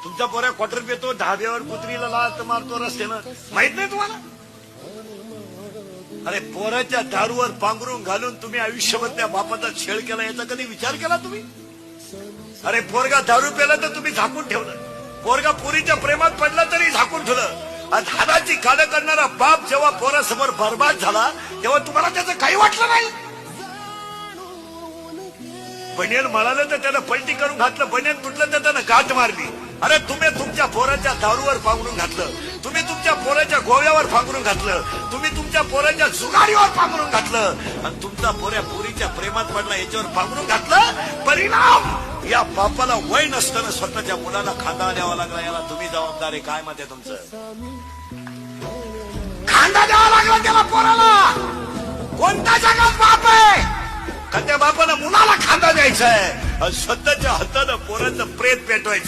तुमचा पोऱ्या क्वार्टर पितो, ढाब्यावर कुत्रीला लात मारतो रस्त्यानं, माहित नाही तुम्हाला? अरे पोराच्या दारूवर पांघरून घालून तुम्ही आयुष्यभर त्या बापाचा छेड केला, याचा कधी विचार केला तुम्ही? अरे पोरगा दारू प्याला तर तुम्ही झाकून ठेवलं, पोरगा पोरीच्या प्रेमात पडला तरी झाकून ठेवलं. आणि हाताची काढ करणारा बाप जेव्हा पोरासमोर बर्बाद झाला तेव्हा तुम्हाला त्याचं काही वाटलं नाही? बनियन मळालं तर त्यानं पलटी करून घातलं, बनियन तुटलं तर त्यानं गाठ मारली. अरे तुम्ही तुमच्या पोराच्या दारूवर पांघरून घातलं, तुम्ही तुमच्या पोराच्या गोव्यावर पांघरून घातलं, तुम्ही तुमच्या पोराच्या जुगारीवर पांघरून घातलं, आणि तुमचा पोऱ्या पोरीच्या प्रेमात पडला याच्यावर पांघरून घातलं. परिणाम या बापाला वय नसताना स्वतःच्या मुलाला खांदा द्यावा लागला. याला तुम्ही जबाबदार आहे. काय मत आहे तुमचं? खांदा द्यावा लागला त्याला पोराला. कोणत्या जगात बाप आहे का त्या बापाला मुलाला खांदा द्यायचा आहे, स्वतःच्या हातानं पोराचं प्रेत पेटवायचं?